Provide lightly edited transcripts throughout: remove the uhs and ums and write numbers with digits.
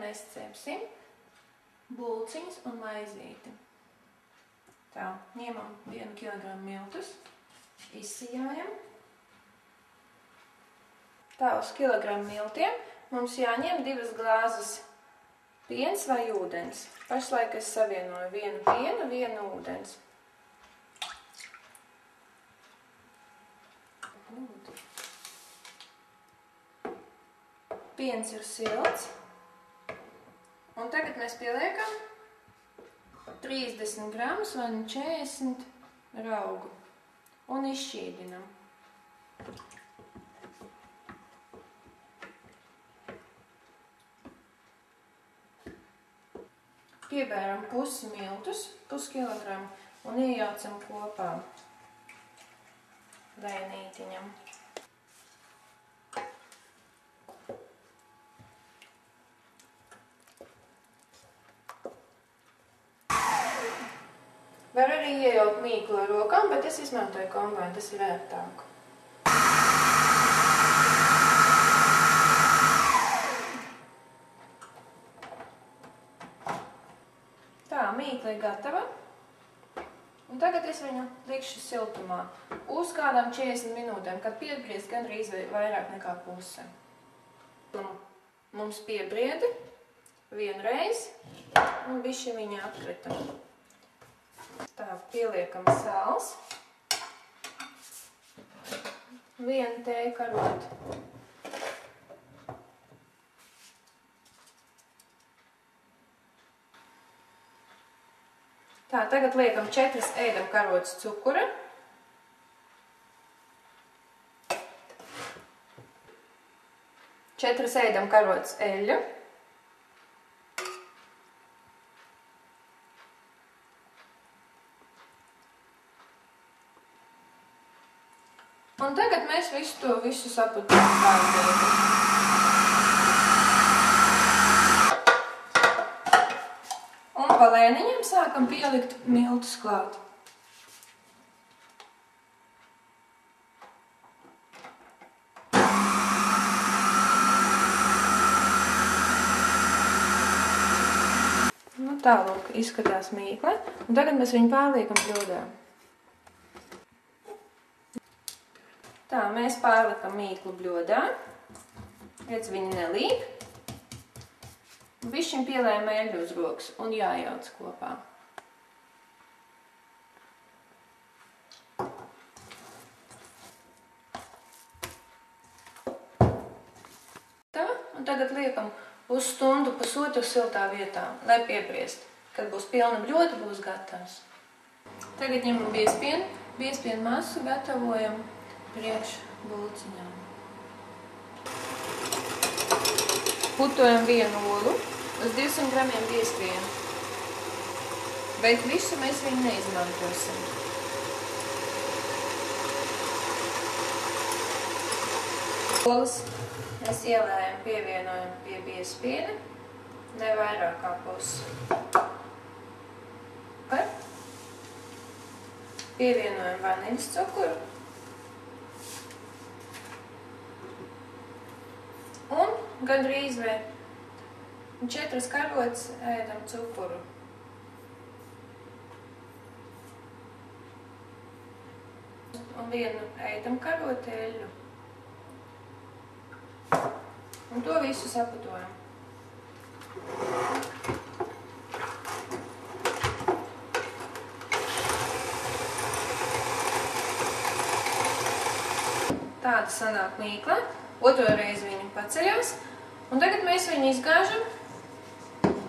mēs cepsim bulciņus un maizīti. Tā, ņemam 1 kilogramu miltus, izsijājam. Tā, uz kilogramu miltiem mums jāņem 2 glāzes piens vai ūdens. Pašlaik es savienoju 1 pienu, 1 ūdens. Piens ir silts. Un tagad mēs pieliekam 30 gramus vai 40 raugu un izšķīdinam. Piebēram pusi miltus, puskilogramu un iejaucam kopā vējnītiņam. Var arī iejaukt mīklu ar rokām, bet es izmantoju kombainu, tas ir ērtāk. Tā, mīkla ir gatava. Un tagad es viņu likšu siltumā uz kādām 40 minūtēm, kad piebriest gandrīz vairāk nekā puse. Mums piebriedi vienreiz un bišķi viņa atkrita. Tā, pieliekam sāls, 1 tēja karota. Tā, tagad liekam 4 ēdamkarotes cukura. Četras ēdamkarotes eļļu. Un tagad mēs visu saputām kārtīgi. Un pa lēniņiem sākam pielikt miltus klāt. Nu, tālūk izskatās mīkle. Un tagad mēs viņu pārliekam bļodā. Tā, mēs pārlikam mīklu bļodā. Redz, viņi nelīp. Bišķiņ pielējam eļļu uz rokas un jājauc kopā. Tā, un tagad liekam uz stundu pusotru siltā vietā, lai piebriest. Kad būs pilna bļoda, būs gatavs. Tagad ņemam biezpienu masu, gatavojam priekš bulciņām. Putojam 1 olu uz 200 gramiem biezpienu, bet visu mēs viņu neizmantosim. Olas mēs ielējam, pievienojam pie biezpiena, ne vairāk kā pusi. Pievienojam vaniļas cukuru. Un gandrīz vai 4 karotes ēdam cukuru. Un 1 ēdam karote eļļu. Un to visu saputojam. Tāda sanāk mīkla. Otro reizi viņa paceļās. Un tagad mēs viņu izgāžam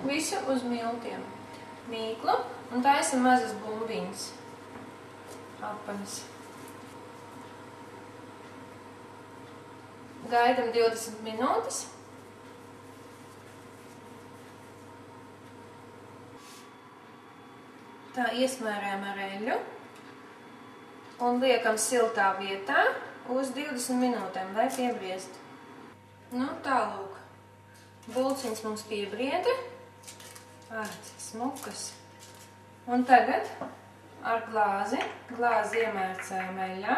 visu uz miltiem. Mīklu un taisam mazas bumbiņas. Apaļas. Gaidam 20 minūtes. Tā iesmērējam ar eļļu. Un liekam siltā vietā uz 20 minūtēm, lai piebriest. Nu, tālūk. Bulciņas mums piebrieda. Cik smukas. Un tagad ar glāzi iemērcējam eļļā.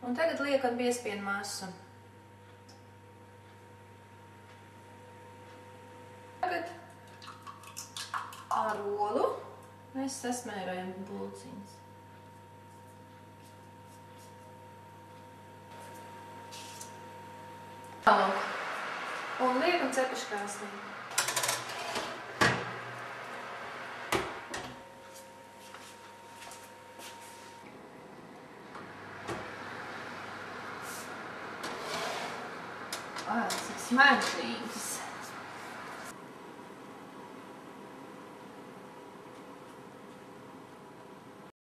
Un tagad liekam biespienu masu. Tagad ar olu mēs sasmērojam bulciņas. Un liekam cepeškrāsnī. Cik smaržīgas!